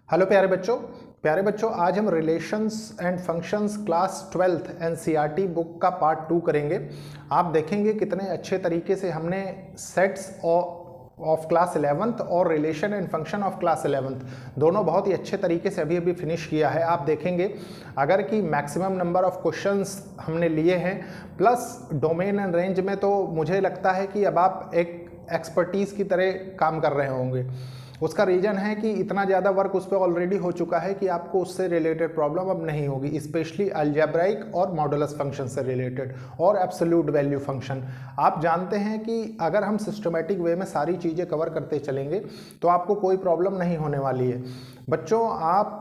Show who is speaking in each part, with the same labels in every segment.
Speaker 1: Hello प्यारे बच्चों आज हम relations and functions class 12th NCERT book का पार्ट 2 करेंगे। आप देखेंगे कितने अच्छे तरीके से हमने सेट्स ऑफ क्लास 11th और relation and function of class 11th दोनों बहुत ही अच्छे तरीके से अभी फिनिश किया है। आप देखेंगे अगर कि मैक्सिमम नंबर ऑफ क्वेश्चंस हमने लिए हैं प्लस डोमेन एंड रेंज में, तो मुझे लगता है कि अब आप एक एक्सपर्टीज की तरह काम कर रहे होंगे। उसका रीज़न है कि इतना ज़्यादा वर्क उस पर ऑलरेडी हो चुका है कि आपको उससे रिलेटेड प्रॉब्लम अब नहीं होगी, स्पेशली अलजेब्राइक और मॉडुलस फंक्शन से रिलेटेड और एब्सोल्यूट वैल्यू फंक्शन। आप जानते हैं कि अगर हम सिस्टमेटिक वे में सारी चीज़ें कवर करते चलेंगे तो आपको कोई प्रॉब्लम नहीं होने वाली है। बच्चों, आप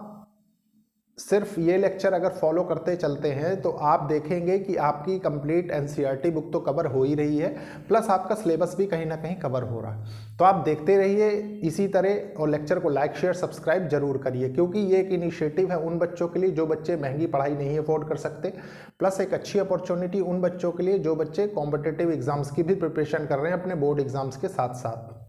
Speaker 1: सिर्फ ये लेक्चर अगर फॉलो करते चलते हैं तो आप देखेंगे कि आपकी कंप्लीट एनसीईआरटी बुक तो कवर हो ही रही है, प्लस आपका सिलेबस भी कहीं ना कहीं कवर हो रहा है। तो आप देखते रहिए इसी तरह और लेक्चर को लाइक शेयर सब्सक्राइब जरूर करिए, क्योंकि ये एक इनिशिएटिव है उन बच्चों के लिए जो बच्चे महंगी पढ़ाई नहीं अफोर्ड कर सकते, प्लस एक अच्छी अपॉर्चुनिटी उन बच्चों के लिए जो बच्चे कॉम्पिटिटिव एग्जाम्स की भी प्रिपरेशन कर रहे हैं अपने बोर्ड एग्जाम्स के साथ साथ।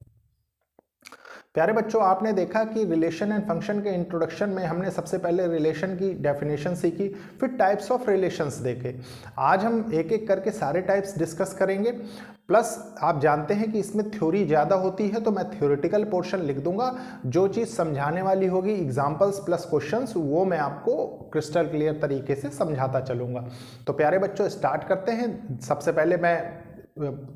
Speaker 1: प्यारे बच्चों, आपने देखा कि रिलेशन एंड फंक्शन के इंट्रोडक्शन में हमने सबसे पहले रिलेशन की डेफिनेशन सीखी, फिर टाइप्स ऑफ रिलेशंस देखे। आज हम एक एक करके सारे टाइप्स डिस्कस करेंगे, प्लस आप जानते हैं कि इसमें थ्योरी ज़्यादा होती है तो मैं थ्योरेटिकल पोर्शन लिख दूंगा। जो चीज़ समझाने वाली होगी एग्जाम्पल्स प्लस क्वेश्चंस, वो मैं आपको क्रिस्टल क्लियर तरीके से समझाता चलूँगा। तो प्यारे बच्चों स्टार्ट करते हैं। सबसे पहले मैं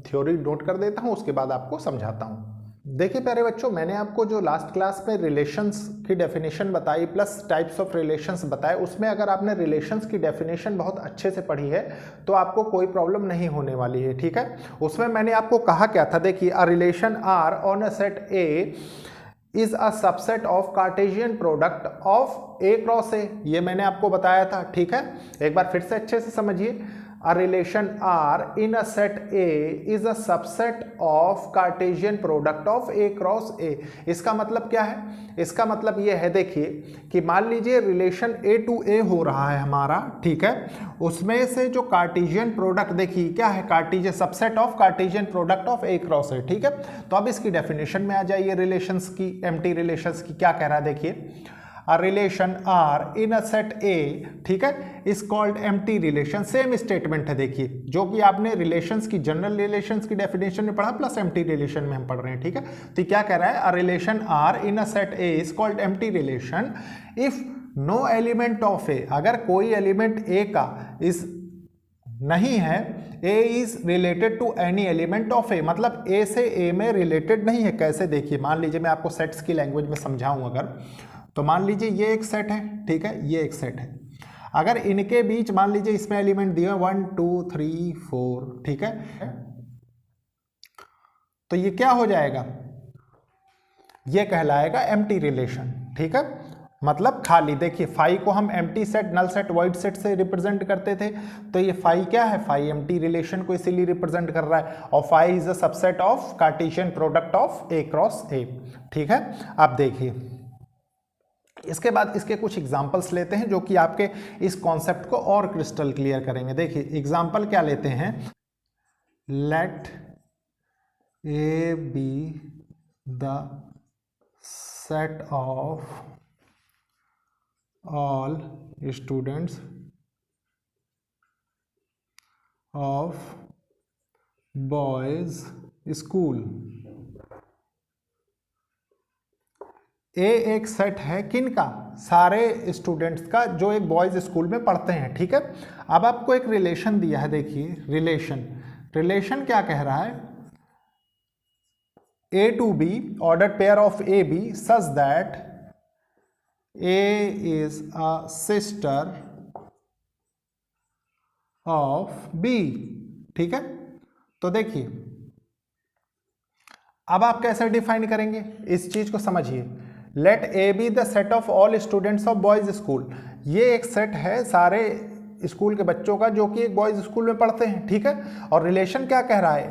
Speaker 1: थ्योरी नोट कर देता हूँ, उसके बाद आपको समझाता हूँ। देखिए प्यारे बच्चों, मैंने आपको जो लास्ट क्लास में रिलेशंस की डेफिनेशन बताई प्लस टाइप्स ऑफ रिलेशंस बताए, उसमें अगर आपने रिलेशंस की डेफिनेशन बहुत अच्छे से पढ़ी है तो आपको कोई प्रॉब्लम नहीं होने वाली है, ठीक है। उसमें मैंने आपको कहा क्या था, देखिए a relation R on a set A is a subset of Cartesian product of A cross A, ये मैंने आपको बताया था, ठीक है। एक बार फिर से अच्छे से समझिए। A relation R in a set A is a subset of Cartesian product of A cross A। इसका मतलब क्या है? इसका मतलब ये है, देखिए कि मान लीजिए रिलेशन A to A हो रहा है हमारा, ठीक है। उसमें से जो कार्टेशियन प्रोडक्ट, देखिए क्या है, Cartesian subset of Cartesian product of A cross A, ठीक है। तो अब इसकी डेफिनेशन में आ जाइए रिलेशंस की, एम्प्टी रिलेशंस की। क्या कह रहा है, देखिए A relation R in a set A, ठीक है, is called empty relation. Same statement है, देखिए जो कि आपने रिलेशंस की जनरल रिलेशंस की डेफिनेशन में पढ़ा प्लस एम्प्टी रिलेशन में हम पढ़ रहे हैं, ठीक है। तो क्या कह रहा है, a relation R in a set A is called empty relation if no element of A, अगर कोई एलिमेंट A का इस नहीं है, A is related to any element of A, मतलब A से A में रिलेटेड नहीं है। कैसे, देखिए मान लीजिए मैं आपको सेट्स की लैंग्वेज में समझाऊं अगर, तो मान लीजिए ये एक सेट है, ठीक है, ये एक सेट है। अगर इनके बीच मान लीजिए इसमें एलिमेंट दिए 1 2 3 4, ठीक है, तो ये क्या हो जाएगा, ये कहलाएगा एम्प्टी रिलेशन, ठीक है, मतलब खाली। देखिए फाई को हम empty set, null set, void set से रिप्रेजेंट करते थे, तो ये फाई क्या है, फाई एम्प्टी रिलेशन को इसीलिए रिप्रेजेंट कर रहा है। और phi is a subset of Cartesian product of A cross A, ठीक है। आप देखिए इसके बाद इसके कुछ एग्जाम्पल्स लेते हैं जो कि आपके इस कॉन्सेप्ट को और क्रिस्टल क्लियर करेंगे। देखिए एग्जाम्पल क्या लेते हैं, let A B the set of all students of boys school. A एक सेट है किनका, सारे स्टूडेंट्स का जो एक बॉयज स्कूल में पढ़ते हैं, ठीक है। अब आपको एक रिलेशन दिया है, देखिए रिलेशन क्या कह रहा है, A to B order pair of A B such that A is a sister of B, ठीक है। तो देखिए अब आप कैसे डिफाइन करेंगे इस चीज को, समझिए। Let A B the set of all students of boys school, ये एक सेट है सारे स्कूल के बच्चों का जो कि एक बॉयज स्कूल में पढ़ते हैं, ठीक है। और रिलेशन क्या कह रहा है,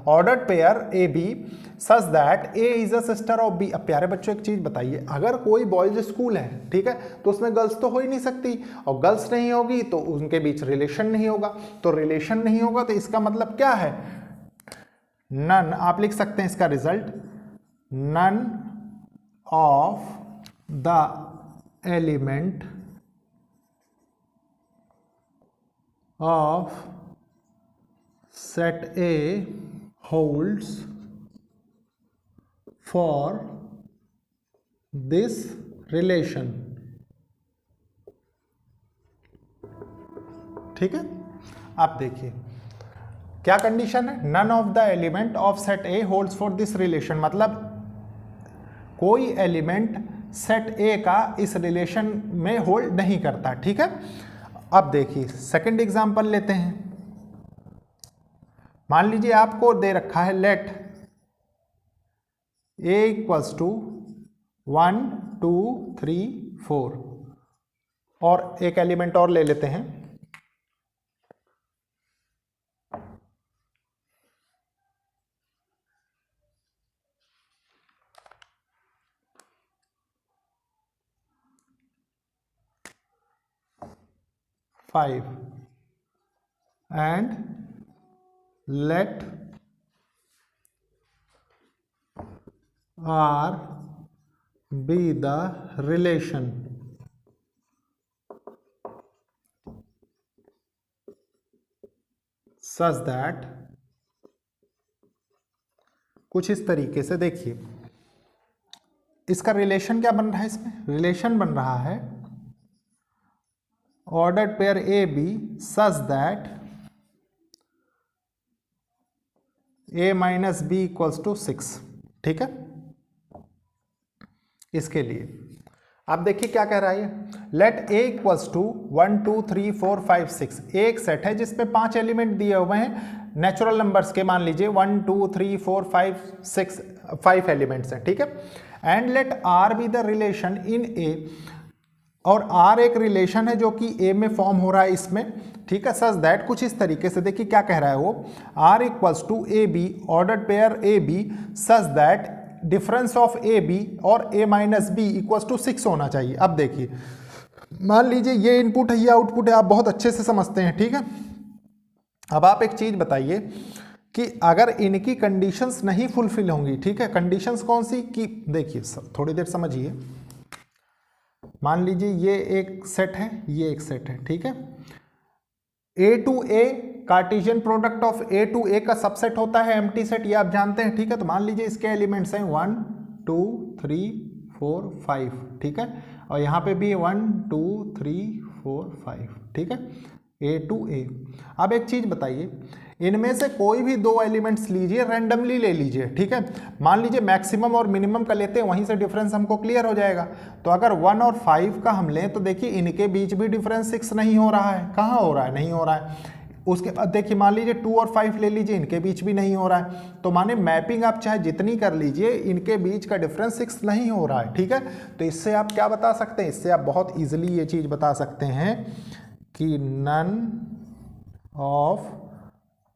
Speaker 1: ordered pair A B such that A is a sister of B. अब प्यारे बच्चों एक चीज बताइए, अगर कोई बॉयज स्कूल है, ठीक है, तो उसमें गर्ल्स तो हो ही नहीं सकती, और गर्ल्स नहीं होगी तो उनके बीच रिलेशन नहीं होगा, तो रिलेशन नहीं होगा तो इसका मतलब क्या है, नन। आप लिख सकते हैं इसका result, none of the element of set A holds for this relation. ठीक है, आप देखिए क्या कंडीशन है, none of the element of set A holds for this relation, मतलब कोई एलिमेंट सेट ए का इस रिलेशन में होल्ड नहीं करता। ठीक है, अब देखिए सेकंड एग्जांपल लेते हैं। मान लीजिए आपको दे रखा है लेट ए इक्वल्स टू 1 2 3 4 और एक एलिमेंट और ले लेते हैं। Five and let R be the relation such that, कुछ इस तरीके से देखिए इसका रिलेशन क्या बन रहा है, इसमें रिलेशन बन रहा है ordered pair AB such that A minus B equals to 6। ठीक है, इसके लिए आप देखिए क्या कह रहा है, लेट A इक्वल्स टू 1 2 3 4 5 6, एक सेट है जिसमें 5 एलिमेंट दिए हुए हैं नेचुरल नंबर्स के, मान लीजिए 1 2 3 4 5 6 5 एलिमेंट्स हैं। ठीक है, and let R be the relation in A, और R एक रिलेशन है जो कि A में फॉर्म हो रहा है इसमें। ठीक है, सच दैट, कुछ इस तरीके से देखिए क्या कह रहा है वो, R equals to A B ordered pair A B such that difference of A B और A minus B equals to 6 होना चाहिए। अब देखिए मान लीजिए ये इनपुट है, ये आउटपुट है, आप बहुत अच्छे से समझते हैं। ठीक है, अब आप एक चीज बताइए कि अगर इनकी कंडीशंस नहीं फुलफिल होंगी, ठीक है, कंडीशंस कौन सी, कि देखिए थोड़ी देर समझिए, मान लीजिए ये एक सेट है, ये एक सेट है। ठीक है, A to A Cartesian product of A to A का सबसेट होता है एम्प्टी सेट, ये आप जानते हैं। ठीक है, तो मान लीजिए इसके एलिमेंट्स हैं 1 2 3 4 5। ठीक है, और यहाँ पे भी 1 2 3 4 5। ठीक है, ए टू ए। अब एक चीज बताइए, इनमें से कोई भी दो एलिमेंट्स लीजिए, रैंडमली ले लीजिए। ठीक है, मान लीजिए मैक्सिमम और मिनिमम का लेते हैं, वहीं से डिफरेंस हमको क्लियर हो जाएगा। तो अगर 1 और 5 का हम लें तो देखिए इनके बीच भी डिफरेंस 6 नहीं हो रहा है। कहाँ हो रहा है, नहीं हो रहा है। उसके बाद देखिए मान लीजिए 2 और 5 ले लीजिए, इनके बीच भी नहीं हो रहा है। तो माने मैपिंग आप चाहे जितनी कर लीजिए, इनके बीच का डिफरेंस 6 नहीं हो रहा है। ठीक है, तो इससे आप क्या बता सकते हैं, इससे आप बहुत ईजिली ये चीज बता सकते हैं कि none of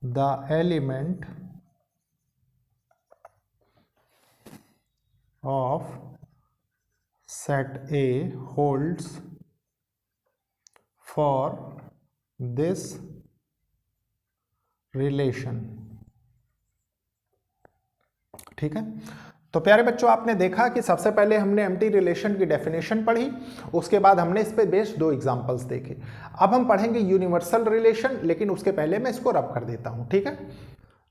Speaker 1: the element of set A holds for this relation। ठीक है, तो प्यारे बच्चों आपने देखा कि सबसे पहले हमने एम्प्टी रिलेशन की डेफिनेशन पढ़ी, उसके बाद हमने इस पे बेस्ड 2 एग्जांपल्स देखे। अब हम पढ़ेंगे यूनिवर्सल रिलेशन, लेकिन उसके पहले मैं इसको रब कर देता हूं। ठीक है,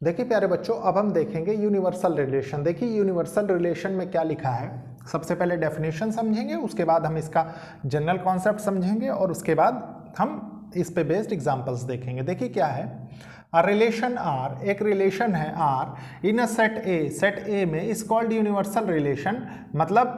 Speaker 1: देखिए प्यारे बच्चों अब हम देखेंगे यूनिवर्सल रिलेशन। देखिए यूनिवर्सल रिलेशन में क्या लिखा है, सबसे पहले डेफिनेशन समझेंगे, उसके बाद हम इसका जनरल कॉन्सेप्ट समझेंगे और उसके बाद हम इस पे बेस्ड एग्जांपल्स देखेंगे। देखिए क्या है, रिलेशन R, एक रिलेशन है R in a set A, set A में इज कॉल्ड यूनिवर्सल रिलेशन। मतलब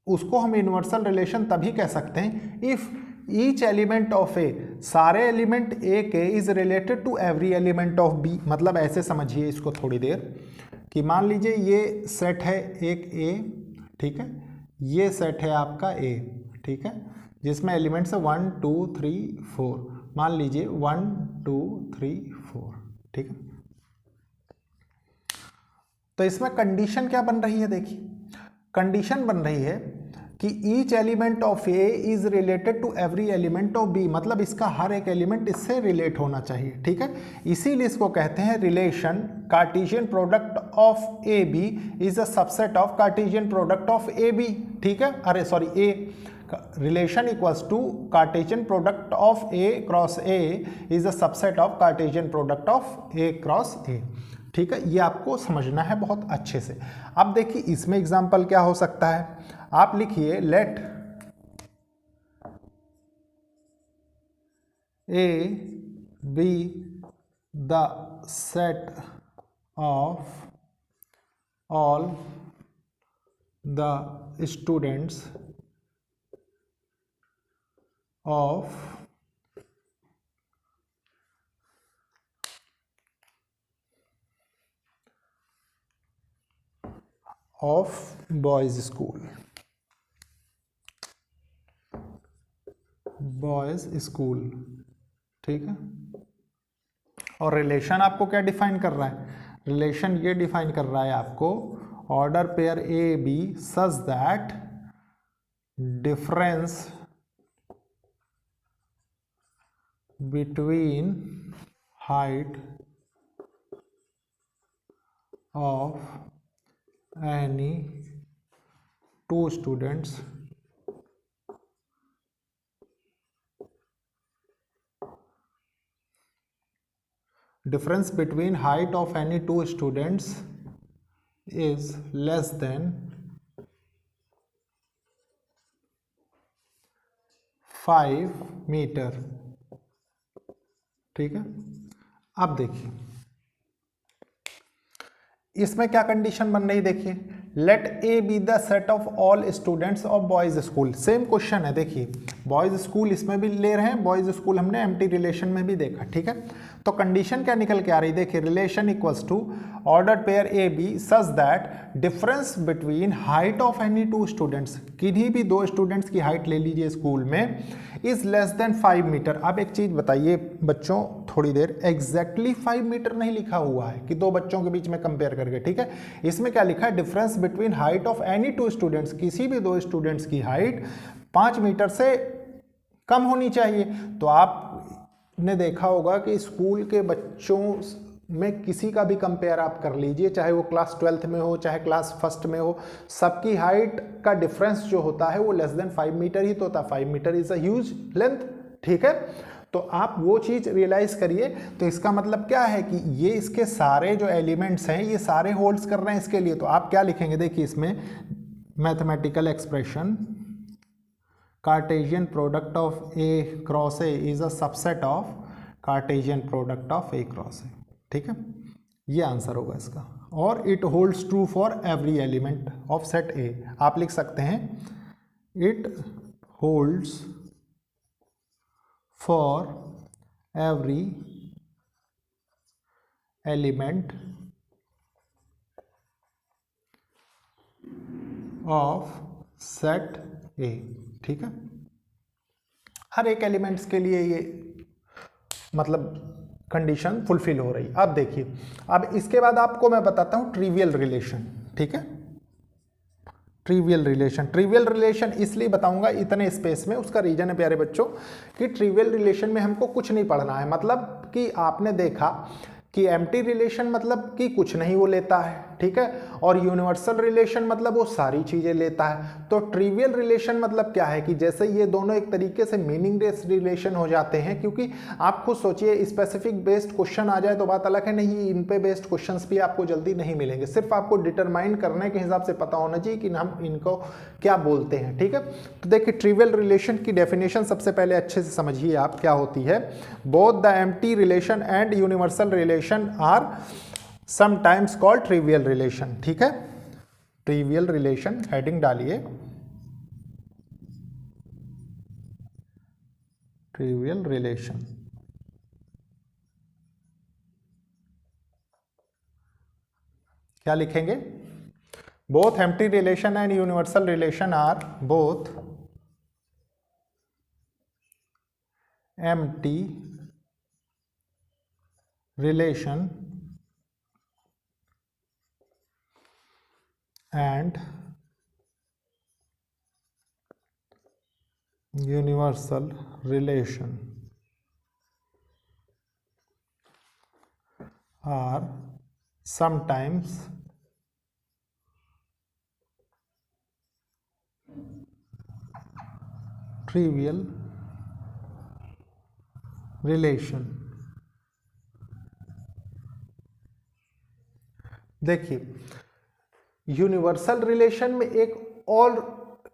Speaker 1: उसको हम यूनिवर्सल रिलेशन तभी कह सकते हैं if each element of A, सारे एलिमेंट A के is related to every element of B। मतलब ऐसे समझिए इसको थोड़ी देर कि मान लीजिए ये सेट है एक A, ठीक है, ये सेट है आपका A, ठीक है, जिसमें एलिमेंट्स है 1 2 3 4, मान लीजिए 1 2 3 4। ठीक है, तो इसमें कंडीशन क्या बन रही है, देखिए कंडीशन बन रही है कि each element of A is related to every element of B, मतलब इसका हर एक एलिमेंट इससे रिलेट होना चाहिए, ठीक है। इसीलिए इसको कहते हैं relation cartesian product of A B is a subset of Cartesian product of A B, ठीक है, अरे sorry a relation equals to cartesian product of A cross A is a subset of Cartesian product of A cross A, ठीक है। ये आपको समझना है बहुत अच्छे से। अब देखिए इसमें एग्जांपल क्या हो सकता है, आप लिखिए let A B the set of all the students of boys school, boys school, ठीक है। और रिलेशन आपको क्या डिफाइन कर रहा है, रिलेशन ये डिफाइन कर रहा है आपको order pair A B such that difference between height of any two students difference between height of any two students is less than 5 metre, ठीक है। अब देखिए इसमें क्या कंडीशन बन रही, देखिए let A B the set of all students of boys school, same question है, देखिए बॉयज स्कूल इसमें भी ले रहे हैं, बॉयज स्कूल हमने एम्प्टी रिलेशन में भी देखा, ठीक है। तो कंडीशन क्या निकल के आ रही, देखिए relation equals to order pair A B such that difference between height of any two students, किन्हीं भी दो स्टूडेंट्स की हाइट ले लीजिए स्कूल में, इज लेस देन 5 मीटर। अब एक चीज बताइए बच्चों, थोड़ी देर, एग्जैक्टली 5 मीटर नहीं लिखा हुआ है कि दो बच्चों के बीच में कंपेयर करके, ठीक है। इसमें क्या लिखा है, difference between height of any two students, किसी भी दो स्टूडेंट्स की हाइट 5 मीटर से कम होनी चाहिए। तो आपने देखा होगा कि स्कूल के बच्चों में किसी का भी कंपेयर आप कर लीजिए, चाहे वो क्लास 12th में हो चाहे क्लास 1st में हो, सबकी हाइट का डिफरेंस जो होता है वो लेस देन 5 मीटर ही तो होता है। 5 metre is a huge length, ठीक है। तो आप वो चीज रियलाइज करिए। तो इसका मतलब क्या है कि ये इसके सारे जो एलिमेंट्स हैं ये सारे होल्ड्स कर रहे हैं इसके लिए। तो आप क्या लिखेंगे, देखिए इसमें mathematical expression Cartesian product of A cross A is a subset of Cartesian product of A cross A, ठीक है। ये आंसर होगा इसका। और it holds true for every element of set ए, आप लिख सकते हैं it holds for every element of set A, ठीक है। हर एक एलिमेंट्स के लिए ये मतलब कंडीशन फुलफिल हो रही। अब देखिए, अब इसके बाद आपको मैं बताता हूं ट्रिवियल रिलेशन, ठीक है। ट्रिवियल रिलेशन इसलिए बताऊंगा इतने स्पेस में, उसका रीजन है प्यारे बच्चों कि ट्रिवियल रिलेशन में हमको कुछ नहीं पढ़ना है। मतलब कि आपने देखा कि एम्प्टी रिलेशन मतलब कि कुछ नहीं वो लेता है, ठीक है, और यूनिवर्सल रिलेशन मतलब वो सारी चीजें लेता है। तो ट्रिवियल रिलेशन मतलब क्या है कि जैसे ये दोनों एक तरीके से मीनिंगलेस रिलेशन हो जाते हैं, क्योंकि आप खुद सोचिए स्पेसिफिक बेस्ड क्वेश्चन आ जाए तो बात अलग है, नहीं इन पे बेस्ड क्वेश्चंस भी आपको जल्दी नहीं मिलेंगे। सिर्फ आपको डिटरमाइन करने के हिसाब से पता होना चाहिए कि हम इनको क्या बोलते हैं, ठीक है। तो देखिए ट्रिवियल रिलेशन की डेफिनेशन सबसे पहले अच्छे से समझिए आप क्या होती है। Both the empty relation and universal relation are sometimes called trivial relation, ठीक है। ट्रिवियल रिलेशन हेडिंग डालिए, ट्रिवियल रिलेशन। क्या लिखेंगे, both empty relation and universal relation are both empty relation and universal relation are sometimes trivial relation। देखिए universal relation में एक और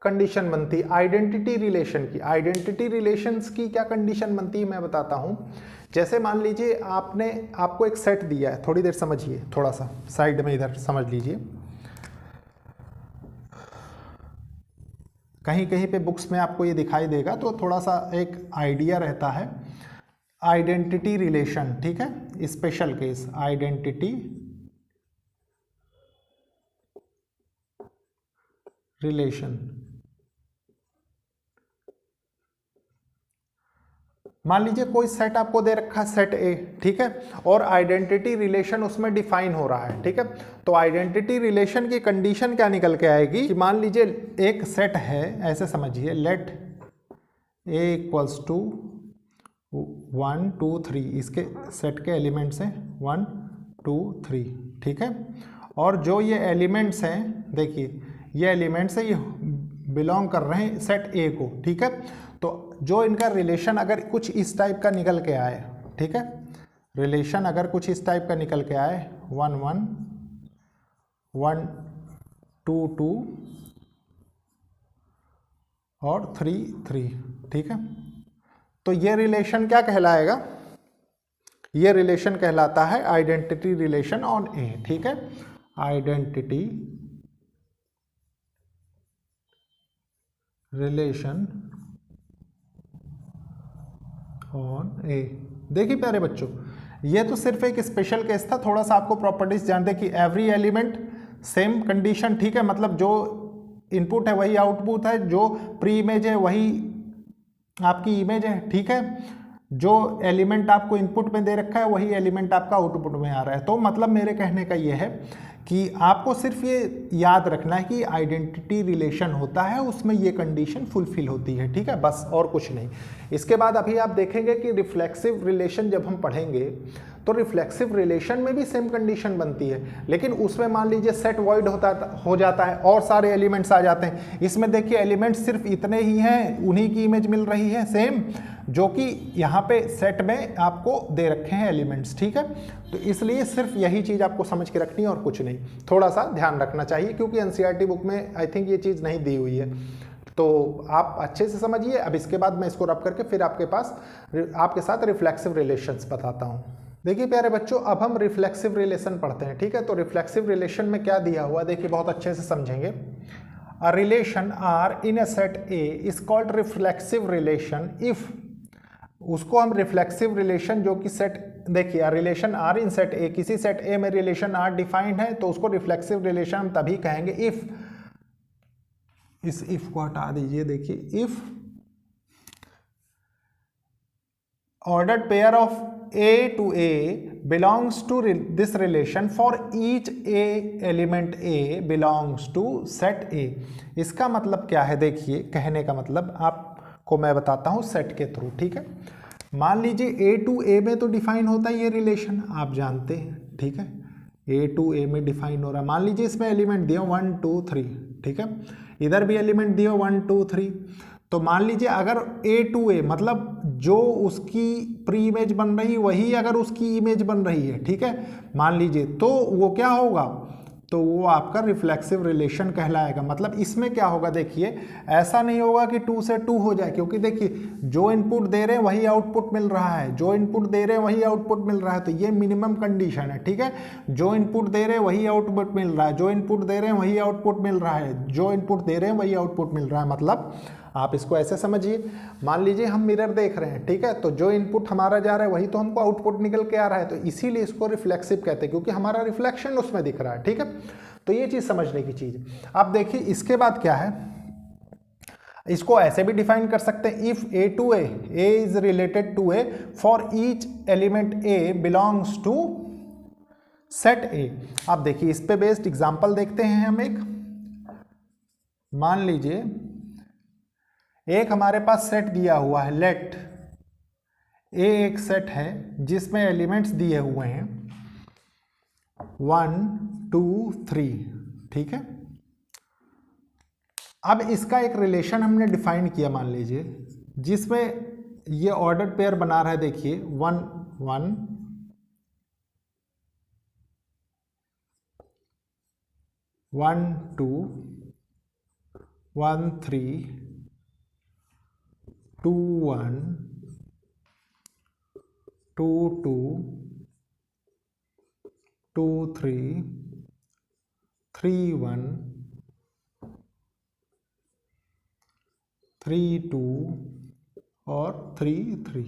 Speaker 1: condition बनती है आइडेंटिटी रिलेशन की। आइडेंटिटी रिलेशंस की क्या कंडीशन बनती है मैं बताता हूं। जैसे मान लीजिए आपको एक सेट दिया है, थोड़ी देर समझिए, थोड़ा सा साइड में इधर समझ लीजिए। कहीं कहीं पे बुक्स में आपको ये दिखाई देगा तो थोड़ा सा एक आइडिया रहता है। आइडेंटिटी रिलेशन, ठीक है, स्पेशल केस आइडेंटिटी रिलेशन। मान लीजिए कोई सेट आपको दे रखा है सेट ए, ठीक है, और आइडेंटिटी रिलेशन उसमें डिफाइन हो रहा है, ठीक है। तो आइडेंटिटी रिलेशन की कंडीशन क्या निकल के आएगी कि मान लीजिए एक सेट है, ऐसे समझिए, लेट ए इक्वल्स टू 1 2 3, इसके सेट के एलिमेंट्स हैं 1 2 3, ठीक है। और जो ये एलिमेंट्स हैं, देखिए ये एलिमेंट्स हैं, ये बिलोंग कर रहे हैं सेट ए को, ठीक है। तो जो इनका रिलेशन अगर कुछ इस टाइप का निकल के आए, ठीक है, रिलेशन अगर कुछ इस टाइप का निकल के आए 1 1 1 2 2 और 3 3, ठीक है, तो ये रिलेशन क्या कहलाएगा? ये रिलेशन कहलाता है आइडेंटिटी रिलेशन ऑन ए, ठीक है, आइडेंटिटी रिलेशन ऑन ए। देखिए प्यारे बच्चों, ये तो सिर्फ एक स्पेशल केस था, थोड़ा सा आपको प्रॉपर्टीज जानते कि एवरी एलिमेंट सेम कंडीशन, ठीक है, मतलब जो इनपुट है वही आउटपुट है, जो प्री इमेज है वही आपकी इमेज है, ठीक है, जो एलिमेंट आपको इनपुट में दे रखा है वही एलिमेंट आपका आउटपुट में आ रहा है। तो मतलब मेरे कहने का ये है कि आपको सिर्फ ये याद रखना है कि आइडेंटिटी रिलेशन होता है, उसमें ये कंडीशन फुलफिल होती है, ठीक है, बस और कुछ नहीं। इसके बाद अभी आप देखेंगे कि रिफ्लेक्सिव रिलेशन जब हम पढ़ेंगे तो रिफ्लेक्सिव रिलेशन में भी सेम कंडीशन बनती है, लेकिन उसमें मान लीजिए सेट वॉइड हो जाता है और सारे एलिमेंट्स आ जाते हैं। इसमें देखिए एलिमेंट्स सिर्फ इतने ही हैं, उन्हीं की इमेज मिल रही है सेम, जो कि यहाँ पे सेट में आपको दे रखे हैं एलिमेंट्स, ठीक है। तो इसलिए सिर्फ यही चीज़ आपको समझ के रखनी है और कुछ नहीं, थोड़ा सा ध्यान रखना चाहिए, क्योंकि एनसीईआरटी बुक में आई थिंक ये चीज़ नहीं दी हुई है, तो आप अच्छे से समझिए। अब इसके बाद मैं इसको रब करके फिर आपके साथ रिफ्लेक्सिव रिलेशंस बताता हूँ। देखिए प्यारे बच्चों, अब हम रिफ्लेक्सिव रिलेशन पढ़ते हैं, ठीक है। तो रिफ्लेक्सिव रिलेशन में क्या दिया हुआ, देखिए बहुत अच्छे से समझेंगे। A relation R in a set A is called reflexive relation if, उसको हम रिफ्लेक्सिव रिलेशन जो कि सेट, देखिए relation R in set A, किसी सेट ए में रिलेशन आर डिफाइंड है तो उसको रिफ्लेक्सिव रिलेशन हम तभी कहेंगे इफ, इस इफ को हटा दीजिए, देखिए if ordered pair of A to A belongs to this relation for each A element A belongs to set A। इसका मतलब क्या है, देखिए कहने का मतलब आपको मैं बताता हूँ सेट के थ्रू, ठीक है। मान लीजिए A to A में तो डिफाइन होता है ये रिलेशन, आप जानते हैं, ठीक है, A to A में डिफाइन हो रहा है। मान लीजिए इसमें एलिमेंट दिया 1 2 3, ठीक है, इधर भी एलिमेंट दिया 1 2 3। तो मान लीजिए अगर A to A मतलब जो उसकी प्री इमेज बन रही वही अगर उसकी इमेज बन रही है, ठीक है, मान लीजिए, तो वो क्या होगा, तो वो आपका रिफ्लेक्सिव रिलेशन कहलाएगा। मतलब इसमें क्या होगा, देखिए ऐसा नहीं होगा कि 2 से 2 हो जाए, क्योंकि देखिए जो इनपुट दे रहे हैं वही आउटपुट मिल रहा है, जो इनपुट दे रहे हैं वही आउटपुट मिल रहा है, तो ये मिनिमम कंडीशन है, ठीक है। जो इनपुट दे रहे हैं वही आउटपुट मिल रहा है, जो इनपुट दे रहे हैं वही आउटपुट मिल रहा है, जो इनपुट दे रहे हैं वही आउटपुट मिल रहा है। मतलब आप इसको ऐसे समझिए, मान लीजिए हम मिरर देख रहे हैं, ठीक है, तो जो इनपुट हमारा जा रहा है वही तो हमको आउटपुट निकल के आ रहा है, तो इसीलिए इसको रिफ्लेक्सिव कहते हैं, क्योंकि हमारा रिफ्लेक्शन उसमें दिख रहा है, ठीक है। तो ये चीज़ समझने की चीज़। अब देखिए इसके बाद क्या है, इसको ऐसे भी डिफाइन कर सकते हैं, if A to A, A is related to A for each element A belongs to set A। अब देखिए इस पे बेस्ड एग्जांपल देखते हैं हम एक। मान लीजिए एक हमारे पास सेट दिया हुआ है, लेट ए एक सेट है जिसमें एलिमेंट्स दिए हुए हैं 1 2 3, ठीक है। अब इसका एक रिलेशन हमने डिफाइन किया, मान लीजिए, जिसमें ये ऑर्डर्ड पेयर बना रहा है, देखिए 1 1 1 2 1 3 2 1 2 2 2 3 3 1 3 2 और 3 3।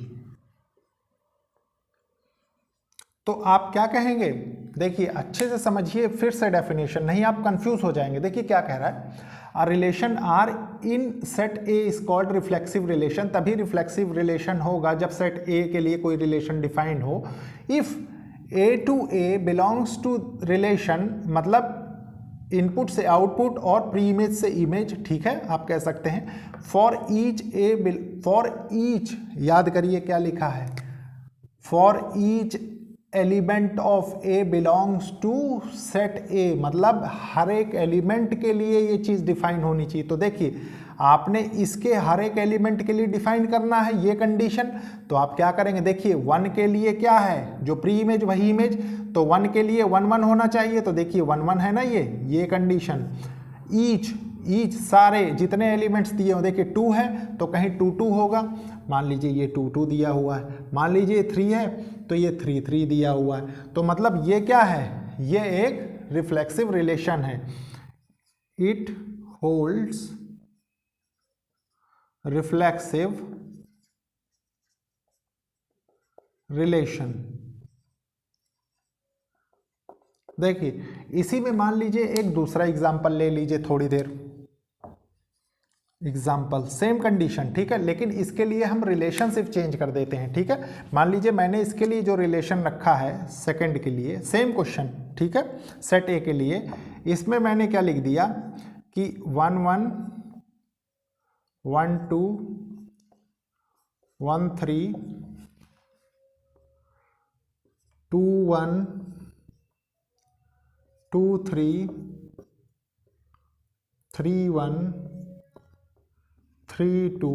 Speaker 1: तो आप क्या कहेंगे, देखिए अच्छे से समझिए, फिर से डेफिनेशन, नहीं आप कंफ्यूज हो जाएंगे। देखिए क्या कह रहा है, a relation R in set A is called reflexive relation. तभी रिफ्लेक्सिव रिलेशन होगा जब सेट ए के लिए कोई रिलेशन डिफाइंड हो। If A to A belongs to relation, मतलब इनपुट से आउटपुट और प्री इमेज से इमेज, ठीक है, आप कह सकते हैं। फॉर ईच, याद करिए क्या लिखा है, for each element of A belongs to set A, मतलब हर एक एलिमेंट के लिए ये चीज डिफाइन होनी चाहिए। तो देखिए आपने इसके हर एक एलिमेंट के लिए डिफाइन करना है ये कंडीशन, तो आप क्या करेंगे, देखिए 1 के लिए क्या है, जो प्री इमेज वही इमेज, तो 1 के लिए 1 1 होना चाहिए, तो देखिए 1 1 है ना ये कंडीशन। ईच सारे जितने एलिमेंट्स दिए हो, देखिए 2 है तो कहीं 2 2 होगा, मान लीजिए ये 2 2 दिया हुआ है, मान लीजिए 3 है तो ये 3 3 दिया हुआ है। तो मतलब ये क्या है, ये एक रिफ्लेक्सिव रिलेशन है। It holds reflexive relation. देखिए इसी में मान लीजिए एक दूसरा एग्जांपल ले लीजिए, थोड़ी देर एग्जाम्पल, सेम कंडीशन, ठीक है, लेकिन इसके लिए हम रिलेशनशिप चेंज कर देते हैं, ठीक है। मान लीजिए मैंने इसके लिए जो रिलेशन रखा है सेकंड के लिए, सेम क्वेश्चन, ठीक है, सेट ए के लिए, इसमें मैंने क्या लिख दिया कि 1 1 1 2 1 3 2 1 2 3 3 1 3 2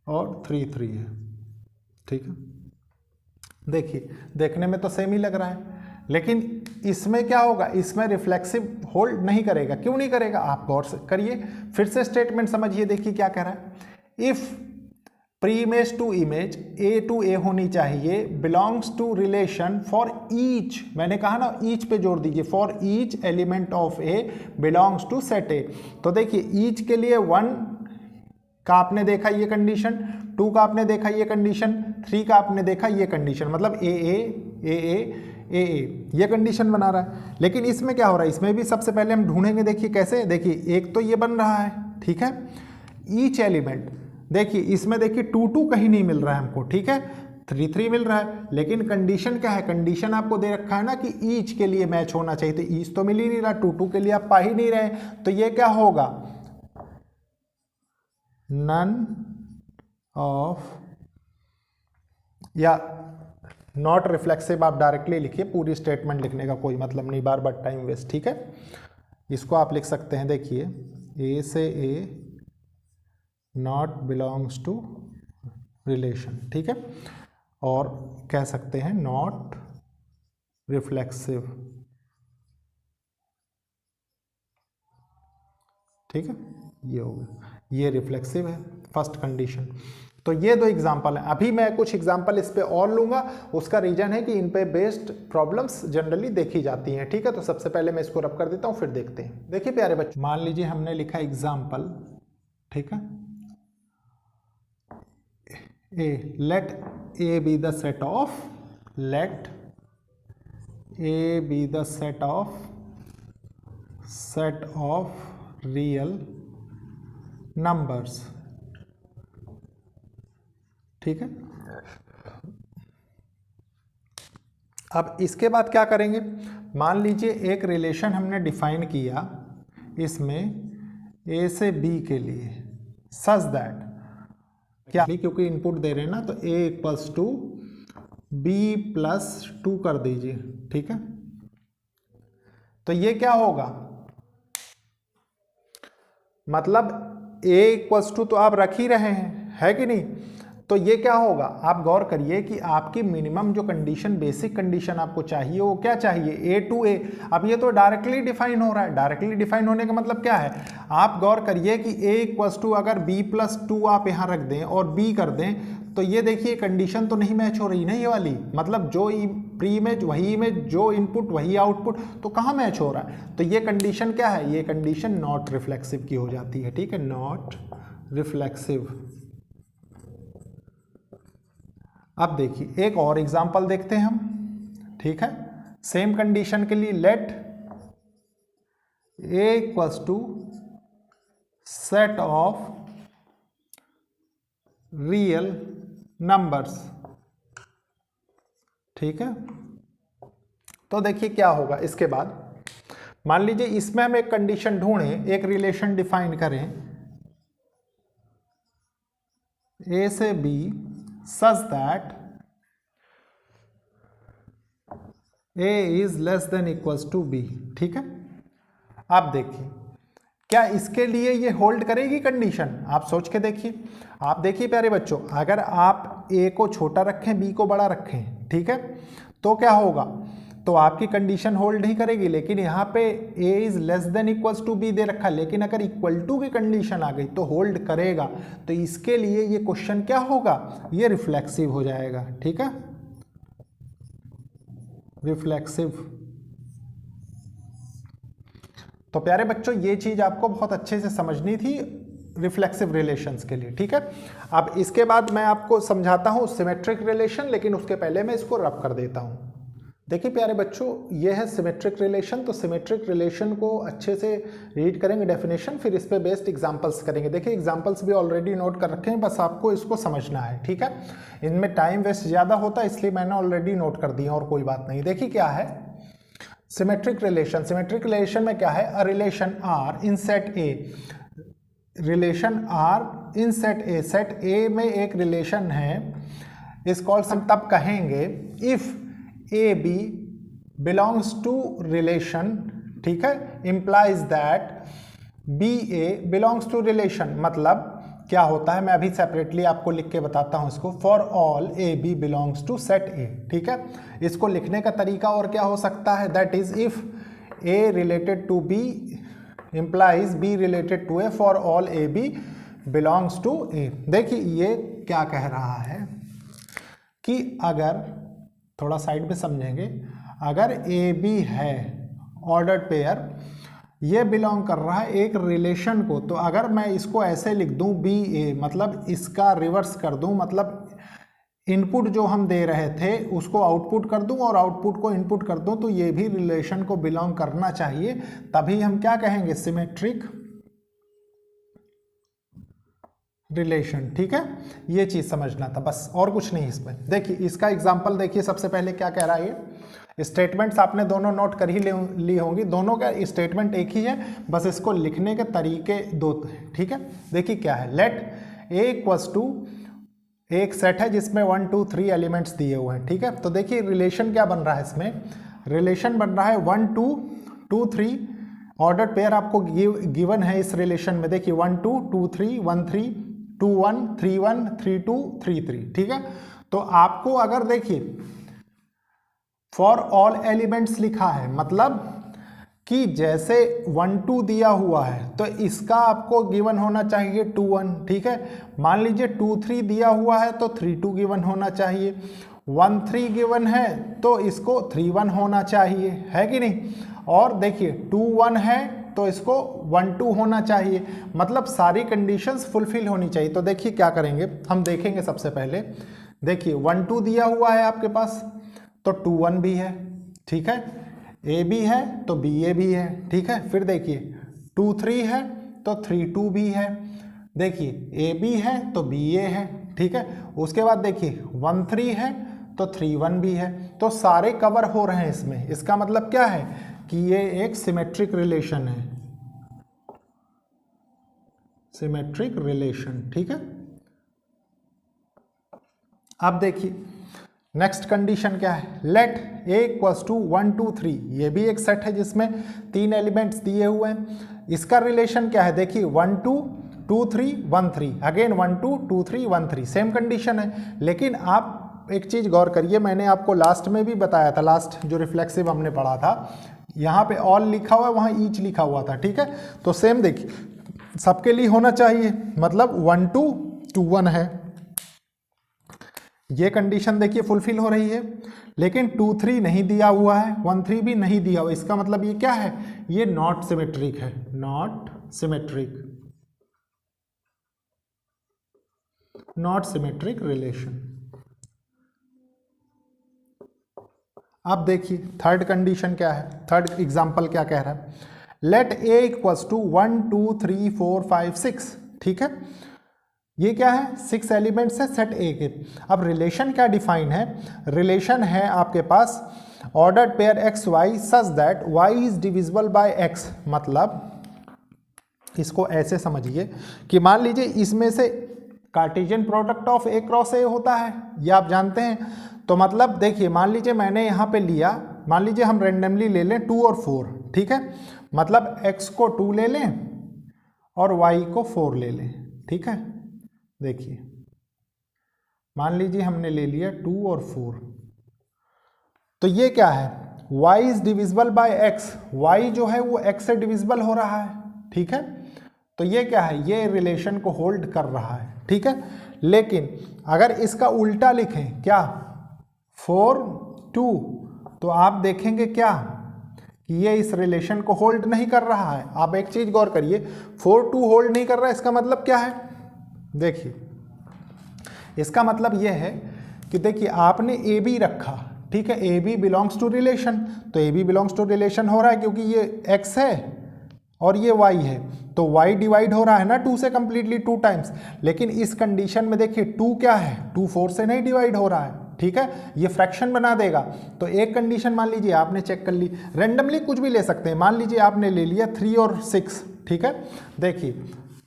Speaker 1: और 3 3 है, ठीक है। देखिए देखने में तो सेम ही लग रहा है, लेकिन इसमें क्या होगा, इसमें रिफ्लेक्सिव होल्ड नहीं करेगा। क्यों नहीं करेगा, आप गौर से करिए, फिर से स्टेटमेंट समझिए, देखिए क्या कह रहा है। If pre image to image A to A होनी चाहिए, belongs to relation for each, मैंने कहा ना ईच पे जोड़ दीजिए, for each element of A belongs to set A. तो देखिए ईच के लिए 1 का आपने देखा ये कंडीशन, 2 का आपने देखा ये कंडीशन, 3 का आपने देखा ये कंडीशन, मतलब ए ये कंडीशन बना रहा है। लेकिन इसमें क्या हो रहा है, इसमें भी सबसे पहले हम ढूंढेंगे, देखिए कैसे, देखिए एक तो ये बन रहा है, ठीक है, ईच एलिमेंट, देखिए इसमें देखिए 2 2 कहीं नहीं मिल रहा है हमको, ठीक है, 3 3 मिल रहा है, लेकिन कंडीशन क्या है, कंडीशन आपको दे रखा है ना कि ईच के लिए मैच होना चाहिए, तो ईच तो मिल ही नहीं रहा, 2 2 के लिए आप पा ही नहीं रहे, तो ये क्या होगा, नन ऑफ, या नॉट रिफ्लेक्सिव आप डायरेक्टली लिखिए, पूरी स्टेटमेंट लिखने का कोई मतलब नहीं, बार बार टाइम वेस्ट, ठीक है। इसको आप लिख सकते हैं, देखिए ए से ए नॉट बिलोंग्स टू रिलेशन, ठीक है, और कह सकते हैं नॉट रिफ्लेक्सिव, ठीक है, ये हो गया, ये रिफ्लेक्सिव है फर्स्ट कंडीशन। तो ये 2 एग्जाम्पल हैं। अभी मैं कुछ एग्जाम्पल इस पे और लूंगा, उसका रीजन है कि इन पे बेस्ड प्रॉब्लम्स जनरली देखी जाती हैं, ठीक है। तो सबसे पहले मैं इसको रब कर देता हूँ, फिर देखते हैं। देखिए प्यारे बच्चों, मान लीजिए हमने लिखा एग्जाम्पल, ठीक है, A, let A B the set of, let A B the set of real numbers, ठीक है। अब इसके बाद क्या करेंगे, मान लीजिए एक रिलेशन हमने डिफाइन किया इसमें ए से बी के लिए, सच दैट क्या, क्योंकि इनपुट दे रहे हैं ना, तो a equals to B plus 2 कर दीजिए, ठीक है। तो ये क्या होगा, मतलब a इक्वल्स टू तो आप रख ही रहे हैं, है कि नहीं। तो ये क्या होगा, आप गौर करिए कि आपकी मिनिमम जो कंडीशन, बेसिक कंडीशन आपको चाहिए वो क्या चाहिए, a टू a। अब ये तो डायरेक्टली डिफाइन हो रहा है। डायरेक्टली डिफाइन होने का मतलब क्या है, आप गौर करिए कि a इक्वल्स टू अगर b प्लस 2 आप यहाँ रख दें और b कर दें, तो ये देखिए कंडीशन तो नहीं मैच हो रही ना ये वाली, मतलब जो प्री इमेज वही इमेज, जो इनपुट वही आउटपुट, तो कहाँ मैच हो रहा है। तो ये कंडीशन क्या है, ये कंडीशन नॉट रिफ्लेक्सिव की हो जाती है, ठीक है, नॉट रिफ्लेक्सिव। अब देखिए एक और एग्जांपल देखते हैं हम, ठीक है, सेम कंडीशन के लिए। Let a equals to set of real numbers, ठीक है। तो देखिए क्या होगा इसके बाद, मान लीजिए इसमें हम एक कंडीशन ढूंढें, एक रिलेशन डिफाइन करें a से b such that a is less than equals to b, ठीक है। आप देखिए क्या इसके लिए ये होल्ड करेगी कंडीशन, आप सोच के देखिए। आप देखिए प्यारे बच्चों, अगर आप a को छोटा रखें b को बड़ा रखें, ठीक है, तो क्या होगा, तो आपकी कंडीशन होल्ड नहीं करेगी। लेकिन यहाँ पे a is less than equals to b दे रखा, लेकिन अगर इक्वल टू की कंडीशन आ गई तो होल्ड करेगा। तो इसके लिए ये क्वेश्चन क्या होगा, ये रिफ्लेक्सिव हो जाएगा, ठीक है, रिफ्लेक्सिव। तो प्यारे बच्चों ये चीज आपको बहुत अच्छे से समझनी थी रिफ्लेक्सिव रिलेशंस के लिए, ठीक है। अब इसके बाद मैं आपको समझाता हूं सिमेट्रिक रिलेशन, लेकिन उसके पहले मैं इसको रब कर देता हूं। देखिए प्यारे बच्चों ये है सिमेट्रिक रिलेशन। तो सिमेट्रिक रिलेशन को अच्छे से रीड करेंगे डेफिनेशन, फिर इस पे बेस्ड एग्जांपल्स करेंगे। देखिए एग्जांपल्स भी ऑलरेडी नोट कर रखे हैं, बस आपको इसको समझना है, ठीक है। इनमें टाइम वेस्ट ज़्यादा होता है इसलिए मैंने ऑलरेडी नोट कर दिया, और कोई बात नहीं। देखिए क्या है सिमेट्रिक रिलेशन। सिमेट्रिक रिलेशन में क्या है, a relation R in set A, relation R in set A, set A में एक रिलेशन है, इस कॉल हम तब कहेंगे if A B belongs to relation, ठीक है, implies that B A belongs to relation. मतलब क्या होता है, मैं अभी सेपरेटली आपको लिख के बताता हूं इसको। For all A B belongs to set A, ठीक है। इसको लिखने का तरीका और क्या हो सकता है, that is if A related to B implies B related to A for all A B belongs to A. देखिए ये क्या कह रहा है कि अगर थोड़ा साइड पे समझेंगे, अगर ए बी है ऑर्डर्ड पेयर, ये बिलोंग कर रहा है एक रिलेशन को, तो अगर मैं इसको ऐसे लिख दूं बी ए, मतलब इसका रिवर्स कर दूं, मतलब इनपुट जो हम दे रहे थे उसको आउटपुट कर दूं और आउटपुट को इनपुट कर दूं, तो ये भी रिलेशन को बिलोंग करना चाहिए, तभी हम क्या कहेंगे, सिमेट्रिक रिलेशन, ठीक है। ये चीज समझना था बस, और कुछ नहीं इसमें। देखिए इसका एग्जांपल देखिए, सबसे पहले क्या कह रहा है ये, स्टेटमेंट्स आपने दोनों नोट कर ही ली होंगी, दोनों का स्टेटमेंट एक ही है, बस इसको लिखने के तरीके दो, ठीक है। देखिए क्या है, लेट ए इक्वल्स टू, एक सेट है जिसमें 1 2 3 एलिमेंट्स दिए हुए हैं, ठीक है। तो देखिए रिलेशन क्या बन रहा है इसमें, रिलेशन बन रहा है 1 2 2 3, ऑर्डर्ड पेयर आपको गिवन है इस रिलेशन में। देखिए 1 2 2 3 1 3 2 1 3 1 3 2 3 3, ठीक है। तो आपको अगर देखिए फॉर ऑल एलिमेंट्स लिखा है, मतलब कि जैसे 1 2 दिया हुआ है तो इसका आपको गिवन होना चाहिए 2 1, ठीक है। मान लीजिए 2 3 दिया हुआ है तो 3 2 गिवन होना चाहिए, 1 3 गिवन है तो इसको 3 1 होना चाहिए, है कि नहीं। और देखिए 2 1 है तो इसको 1 2 होना चाहिए, मतलब सारी कंडीशंस फुलफिल होनी चाहिए। तो देखिए क्या करेंगे, हम देखेंगे सबसे पहले, देखिए 1 2 दिया हुआ है आपके पास तो 2 1 भी है, ठीक है। ए बी है तो बी ए भी है, ठीक है। फिर देखिए 2 3 है तो 3 2 भी है, देखिए ए बी है तो बी ए है, ठीक है। उसके बाद देखिए 1 3 है तो 3 1 भी है, तो सारे कवर हो रहे हैं इसमें। इसका मतलब क्या है कि ये एक सिमेट्रिक रिलेशन है, सिमेट्रिक रिलेशन, ठीक है। अब देखिए नेक्स्ट कंडीशन क्या है, लेट A इक्वल्स टू 1 2 3, ये भी एक सेट है जिसमें 3 एलिमेंट्स दिए हुए हैं। इसका रिलेशन क्या है, देखिए 1 2 2 3 1 3, अगेन 1 2 2 3 1 3, सेम कंडीशन है। लेकिन आप एक चीज़ गौर करिए, मैंने आपको लास्ट में भी बताया था, लास्ट जो रिफ्लेक्सिव हमने पढ़ा था, यहाँ पे ऑल लिखा हुआ है, वहाँ ईच लिखा हुआ था, ठीक है। तो सेम देखिए सबके लिए होना चाहिए, मतलब 1 2 2 1 है, ये कंडीशन देखिए फुलफिल हो रही है। लेकिन 2 3 नहीं दिया हुआ है, 1 3 भी नहीं दिया हुआ, इसका मतलब ये क्या है, ये नॉट सिमेट्रिक है, not symmetric, not symmetric relation. अब देखिए थर्ड कंडीशन क्या है, थर्ड एग्जांपल क्या कह रहा है, लेट A इक्वल्स टू 1 2 3 4 5 6, ठीक है। ये क्या है, 6 एलिमेंट्स है सेट A के। अब रिलेशन क्या डिफाइन है, रिलेशन है आपके पास ordered pair X Y such that Y is divisible by X, मतलब इसको ऐसे समझिए कि मान लीजिए इसमें से Cartesian product of A cross A होता है, ये आप जानते हैं। तो मतलब देखिए मान लीजिए मैंने यहाँ पे लिया, मान लीजिए हम रेंडमली ले लें 2 और 4, ठीक है, मतलब x को 2 ले लें और y को 4 ले लें, ठीक है। देखिए मान लीजिए हमने ले लिया 2 और 4, तो ये क्या है, y is divisible bye x, y जो है वो x से डिविजिबल हो रहा है, ठीक है। तो ये क्या है, ये रिलेशन को होल्ड कर रहा है, ठीक है। लेकिन अगर इसका उल्टा लिखें क्या, 4 2, तो आप देखेंगे क्या कि ये इस रिलेशन को होल्ड नहीं कर रहा है। आप एक चीज गौर करिए, 4 2 होल्ड नहीं कर रहा है, इसका मतलब क्या है, देखिए इसका मतलब यह है कि देखिए आपने ए बी रखा, ठीक है, A B belongs to relation, तो A B belongs to relation हो रहा है क्योंकि ये x है और ये y है, तो y डिवाइड हो रहा है ना 2 से कंप्लीटली 2 टाइम्स। लेकिन इस कंडीशन में देखिए 2 क्या है, 2 4 से नहीं डिवाइड हो रहा है, ठीक है, ये फ्रैक्शन बना देगा। तो एक कंडीशन मान लीजिए आपने चेक कर ली, रेंडमली कुछ भी ले सकते हैं, मान लीजिए आपने ले लिया 3 और 6, ठीक है। देखिए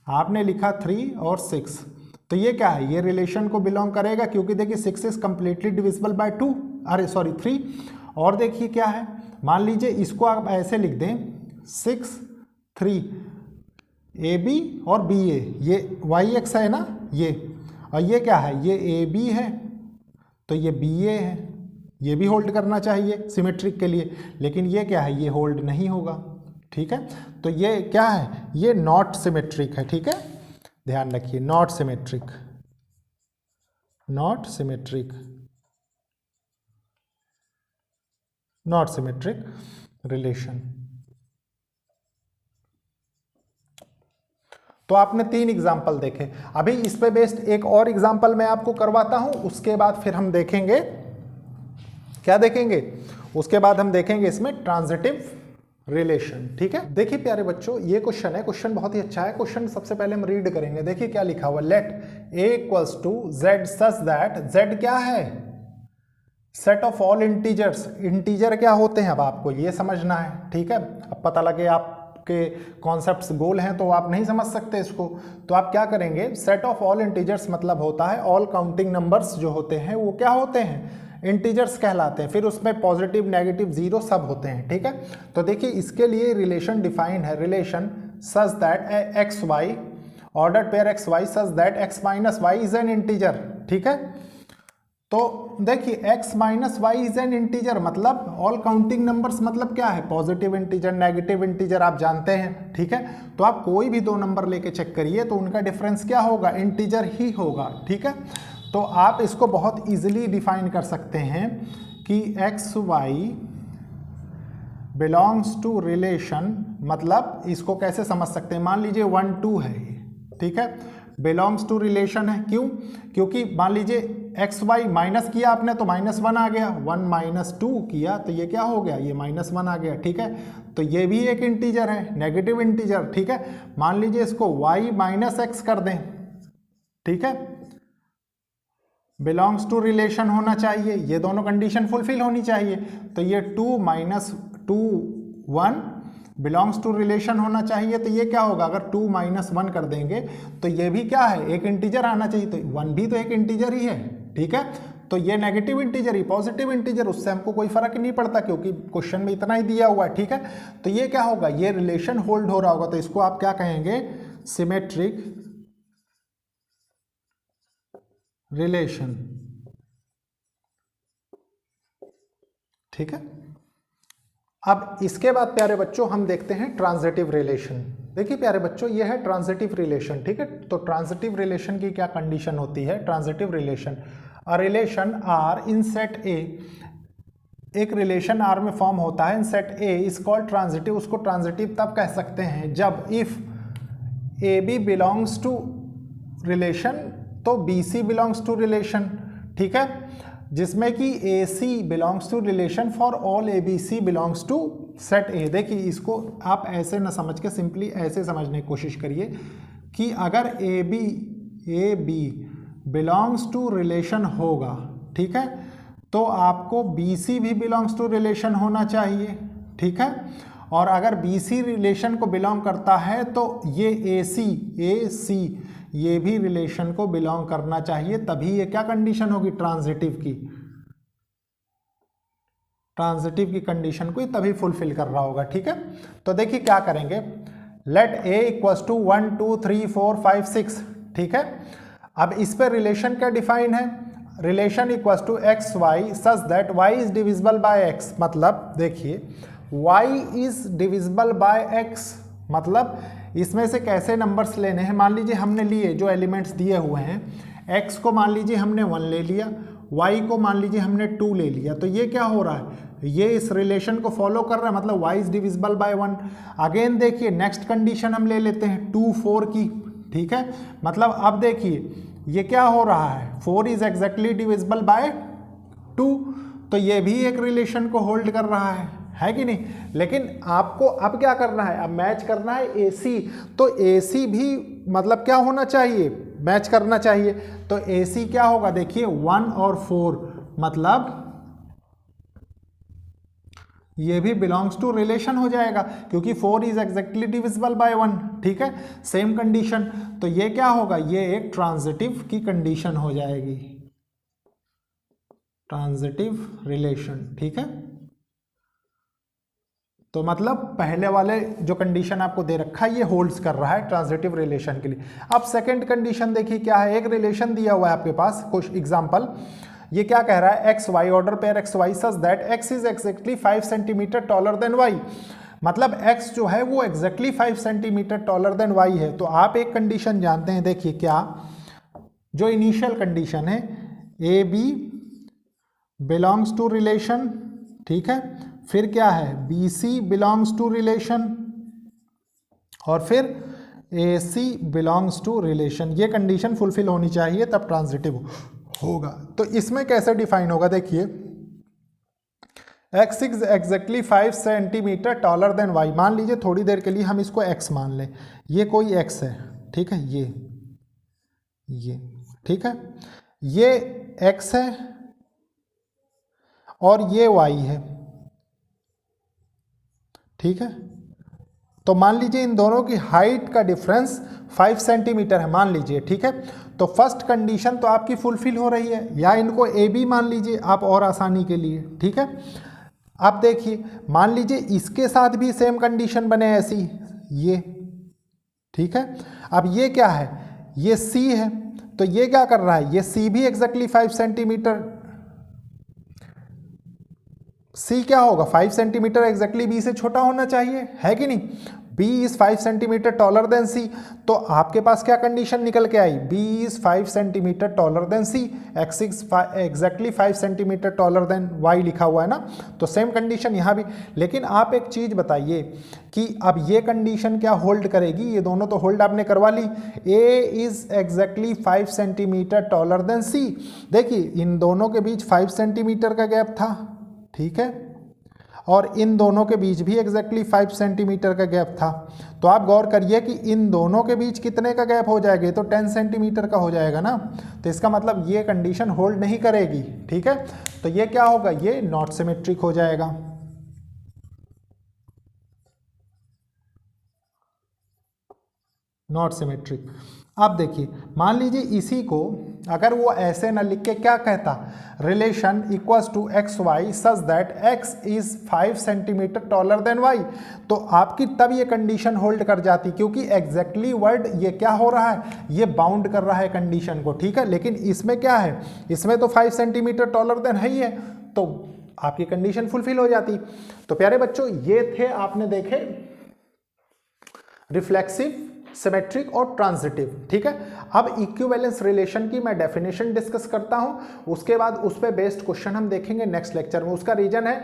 Speaker 1: आपने लिखा 3 और 6, तो ये क्या है, ये रिलेशन को बिलोंग करेगा क्योंकि देखिए 6 इज कंप्लीटली डिविजिबल बाय 2, अरे सॉरी 3। और देखिए क्या है, मान लीजिए इसको आप ऐसे लिख दें 6 3 ए बी और बी ए, ये वाई एक्स है ना ये, और ये क्या है, ये ए बी है, तो ये बी ए है, ये भी होल्ड करना चाहिए सिमेट्रिक के लिए, लेकिन ये क्या है, ये होल्ड नहीं होगा, ठीक है। तो ये क्या है, ये नॉट सिमेट्रिक है, ठीक है, ध्यान रखिए, not symmetric, not symmetric, not symmetric relation. तो आपने 3 एग्जाम्पल देखे, अभी इस पे बेस्ड एक और एग्जाम्पल मैं आपको करवाता हूं, उसके बाद फिर हम देखेंगे, क्या देखेंगे, उसके बाद हम देखेंगे इसमें ट्रांजिटिव रिलेशन, ठीक है। देखिए प्यारे बच्चों, ये क्वेश्चन है, क्वेश्चन बहुत ही अच्छा है। क्वेश्चन सबसे पहले हम रीड करेंगे, देखिए क्या लिखा हुआ, let a equals to z such that, z क्या है, set of all integers, integer क्या होते हैं अब आपको ये समझना है, ठीक है। अब पता लगे आपके कॉन्सेप्ट्स गोल हैं तो आप नहीं समझ सकते इसको, तो आप क्या करेंगे, सेट ऑफ ऑल इंटीजर्स मतलब होता है ऑल काउंटिंग नंबर्स जो होते हैं वो क्या होते हैं, इंटीजर्स कहलाते हैं, फिर उसमें पॉजिटिव नेगेटिव जीरो सब होते हैं, ठीक है। तो देखिए इसके लिए रिलेशन डिफाइंड है, relation such that X Y ordered pair X Y such that X minus Y is an integer, ठीक है। तो देखिए x minus Y is an integer मतलब ऑल काउंटिंग नंबर्स मतलब क्या है, पॉजिटिव इंटीजर नेगेटिव इंटीजर आप जानते हैं, ठीक है। तो आप कोई भी 2 नंबर लेके चेक करिए तो उनका डिफरेंस क्या होगा, इंटीजर ही होगा, ठीक है। तो आप इसको बहुत इजीली डिफाइन कर सकते हैं कि X Y belongs to relation, मतलब इसको कैसे समझ सकते हैं, मान लीजिए 1 2 है, ठीक है, बिलोंग्स टू रिलेशन है, क्यों, क्योंकि मान लीजिए एक्स वाई माइनस किया आपने तो -1 आ गया, 1 माइनस 2 किया तो ये क्या हो गया, ये -1 आ गया, ठीक है। तो ये भी एक इंटीजर है, नेगेटिव इंटीजर, ठीक है। मान लीजिए इसको y माइनस एक्स कर दें, ठीक है, बिलोंग्स टू रिलेशन होना चाहिए, ये दोनों कंडीशन फुलफिल होनी चाहिए। तो ये 2 - 2 1 बिलोंग्स टू रिलेशन होना चाहिए, तो ये क्या होगा, अगर 2 - 1 कर देंगे तो ये भी क्या है, एक इंटीजर आना चाहिए, तो 1 भी तो एक इंटीजर ही है, ठीक है। तो ये नेगेटिव इंटीजर ही पॉजिटिव इंटीजर, उससे हमको कोई फर्क नहीं पड़ता क्योंकि क्वेश्चन में इतना ही दिया हुआ है, ठीक है। तो ये क्या होगा, ये रिलेशन होल्ड हो रहा होगा, तो इसको आप क्या कहेंगे, सिमेट्रिक रिलेशन, ठीक है। अब इसके बाद प्यारे बच्चों हम देखते हैं ट्रांजिटिव रिलेशन। देखिए प्यारे बच्चों, ये है ट्रांजिटिव रिलेशन, ठीक है। तो ट्रांजिटिव रिलेशन की क्या कंडीशन होती है, transitive relation, a relation R in set A, एक रिलेशन आर में फॉर्म होता है in set A is called transitive, उसको ट्रांजिटिव तब कह सकते हैं जब if A B belongs to relation, तो B C belongs to relation, ठीक है, जिसमें कि A C belongs to relation for all A B C belongs to set A. देखिए इसको आप ऐसे ना समझ के सिंपली ऐसे समझने की कोशिश करिए कि अगर A B belongs to relation होगा, ठीक है, तो आपको बी सी भी बिलोंग्स टू रिलेशन होना चाहिए, ठीक है। और अगर बी सी रिलेशन को बिलोंग करता है तो ये ए सी ये भी रिलेशन को बिलोंग करना चाहिए, तभी ये क्या कंडीशन होगी, ट्रांजिटिव की कंडीशन को तभी फुलफिल कर रहा होगा, ठीक है। तो देखिए क्या करेंगे, लेट ए इक्वल्स टू 1 2 3 4 5 6, ठीक है। अब इस पे रिलेशन क्या डिफाइन है, relation equals to X Y such that Y is divisible by X, मतलब देखिए Y is divisible by X, मतलब इसमें से कैसे नंबर्स लेने हैं, मान लीजिए हमने लिए जो एलिमेंट्स दिए हुए हैं, x को मान लीजिए हमने 1 ले लिया, y को मान लीजिए हमने 2 ले लिया, तो ये क्या हो रहा है, ये इस रिलेशन को फॉलो कर रहा है, मतलब y is divisible bye 1। Again देखिए नेक्स्ट कंडीशन हम ले लेते हैं 2 4 की, ठीक है, मतलब अब देखिए ये क्या हो रहा है, 4 इज एग्जैक्टली डिविजिबल बाय 2, तो ये भी एक रिलेशन को होल्ड कर रहा है कि नहीं। लेकिन आपको अब क्या करना है, अब मैच करना है AC, तो AC भी मतलब क्या होना चाहिए, मैच करना चाहिए, तो AC क्या होगा, देखिए 1 और 4, मतलब ये भी बिलोंग्स टू रिलेशन हो जाएगा क्योंकि 4 इज एग्जैक्टली डिविजिबल बाय 1, ठीक है, सेम कंडीशन, तो ये क्या होगा, ये एक ट्रांजिटिव की कंडीशन हो जाएगी, ट्रांजिटिव रिलेशन, ठीक है। तो मतलब पहले वाले जो कंडीशन आपको दे रखा है ये होल्ड्स कर रहा है ट्रांजिटिव रिलेशन के लिए। अब सेकंड कंडीशन देखिए क्या है, एक रिलेशन दिया हुआ है आपके पास, कुछ एग्जांपल, ये क्या कह रहा है, X Y order pair X Y such that X is exactly 5 centimetre taller than Y, मतलब एक्स जो है वो exactly 5 centimetre taller than Y है। तो आप एक कंडीशन जानते हैं, देखिए क्या, जो इनिशियल कंडीशन है A B belongs to relation, ठीक है, फिर क्या है B C belongs to relation, और फिर A C belongs to relation, ये कंडीशन फुलफिल होनी चाहिए तब ट्रांजिटिव होगा। तो इसमें कैसे डिफाइन होगा, देखिए x is exactly 5 centimetre taller then y, मान लीजिए थोड़ी देर के लिए हम इसको x मान लें, ये कोई x है, ठीक है, ये ठीक है, ये x है और ये y है, ठीक है। तो मान लीजिए इन दोनों की हाइट का डिफरेंस 5 सेंटीमीटर है मान लीजिए, ठीक है। तो फर्स्ट कंडीशन तो आपकी फुलफिल हो रही है, या इनको ए बी मान लीजिए आप और आसानी के लिए, ठीक है। आप देखिए मान लीजिए इसके साथ भी सेम कंडीशन बने ऐसी, ये ठीक है। अब ये क्या है, ये सी है, तो ये क्या कर रहा है, ये सी भी एग्जैक्टली 5 सेंटीमीटर, सी क्या होगा 5 सेंटीमीटर एग्जैक्टली बी से छोटा होना चाहिए, है कि नहीं, B is 5 centimetre taller then C, तो आपके पास क्या कंडीशन निकल के आई, B is 5 centimetre taller then C, X is exactly 5 centimetre taller then Y लिखा हुआ है ना, तो सेम कंडीशन यहाँ भी। लेकिन आप एक चीज़ बताइए कि अब ये कंडीशन क्या होल्ड करेगी, ये दोनों तो होल्ड आपने करवा ली, A is exactly 5 centimetre taller then C, देखिए इन दोनों के बीच 5 सेंटीमीटर का गैप था, ठीक है, और इन दोनों के बीच भी एग्जैक्टली 5 सेंटीमीटर का गैप था। तो आप गौर करिए कि इन दोनों के बीच कितने का गैप हो जाएगा, तो 10 सेंटीमीटर का हो जाएगा ना, तो इसका मतलब ये कंडीशन होल्ड नहीं करेगी, ठीक है। तो ये क्या होगा, ये नॉट सिमेट्रिक हो जाएगा। Not symmetric. अब देखिए, मान लीजिए इसी को अगर वो ऐसे ना लिख के क्या कहता, relation equals to X Y such that X is 5 centimetre taller than Y, तो आपकी तब ये कंडीशन होल्ड कर जाती, क्योंकि एग्जैक्टली वर्ड ये क्या हो रहा है, ये बाउंड कर रहा है कंडीशन को, ठीक है। लेकिन इसमें क्या है, इसमें तो 5 सेंटीमीटर टॉलर देन है ही है, तो आपकी कंडीशन फुलफिल हो जाती। तो प्यारे बच्चों, ये थे आपने देखे रिफ्लेक्सिव, सिमेट्रिक और ट्रांजिटिव, ठीक है। अब इक्विवेलेंस रिलेशन की मैं डेफिनेशन डिस्कस करता हूं, उसके बाद उस पे बेस्ड क्वेश्चन हम देखेंगे नेक्स्ट लेक्चर में। उसका रीजन है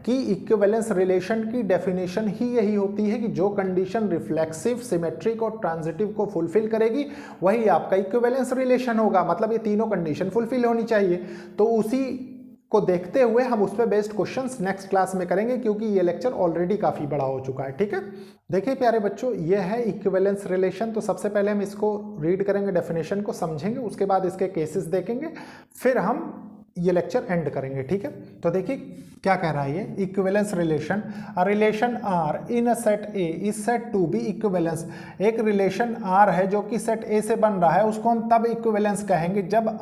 Speaker 1: कि इक्विवेलेंस रिलेशन की डेफिनेशन ही यही होती है कि जो कंडीशन रिफ्लेक्सिव, सिमेट्रिक और ट्रांजिटिव को फुलफिल करेगी वही आपका इक्विवेलेंस रिलेशन होगा, मतलब ये तीनों कंडीशन फुलफिल होनी चाहिए। तो उसी को देखते हुए हम उस पर बेस्ड क्वेश्चंस नेक्स्ट क्लास में करेंगे, क्योंकि ये लेक्चर ऑलरेडी काफ़ी बड़ा हो चुका है, ठीक है। देखिए प्यारे बच्चों, ये है इक्विवेलेंस रिलेशन। तो सबसे पहले हम इसको रीड करेंगे, डेफिनेशन को समझेंगे, उसके बाद इसके केसेस देखेंगे, फिर हम ये लेक्चर एंड करेंगे, ठीक है। तो देखिए क्या कह रहा है ये equivalence relation, a relation R in a set A is set to be equivalence. एक रिलेशन आर है जो कि सेट ए से बन रहा है, उसको हम तब इक्विवेलेंस कहेंगे जब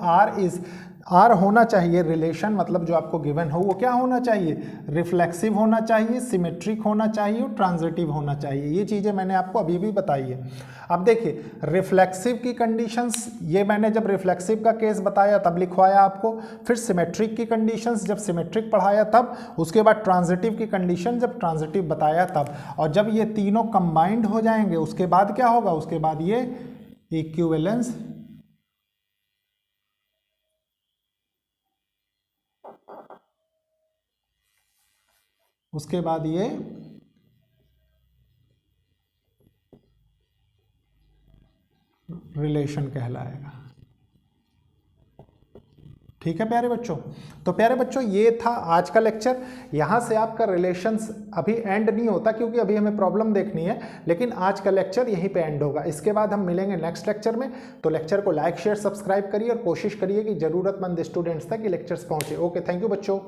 Speaker 1: आर होना चाहिए, रिलेशन मतलब जो आपको गिवन हो वो क्या होना चाहिए, रिफ्लेक्सिव होना चाहिए, सिमेट्रिक होना चाहिए और ट्रांजिटिव होना चाहिए। ये चीज़ें मैंने आपको अभी भी बताई है। अब देखिए रिफ्लेक्सिव की कंडीशंस, ये मैंने जब रिफ्लेक्सिव का केस बताया तब लिखवाया आपको, फिर सिमेट्रिक की कंडीशंस जब सिमेट्रिक पढ़ाया तब, उसके बाद ट्रांजिटिव की कंडीशन जब ट्रांजिटिव बताया तब, और जब ये तीनों कंबाइंड हो जाएंगे उसके बाद क्या होगा, उसके बाद ये इक्विवेलेंस उसके बाद ये रिलेशन कहलाएगा, ठीक है प्यारे बच्चों। तो प्यारे बच्चों, ये था आज का लेक्चर। यहाँ से आपका रिलेशंस अभी एंड नहीं होता, क्योंकि अभी हमें प्रॉब्लम देखनी है, लेकिन आज का लेक्चर यहीं पे एंड होगा। इसके बाद हम मिलेंगे नेक्स्ट लेक्चर में। तो लेक्चर को लाइक शेयर सब्सक्राइब करिए और कोशिश करिए कि ज़रूरतमंद स्टूडेंट्स तक ये लेक्चर्स पहुँचे। ओके, थैंक यू बच्चों।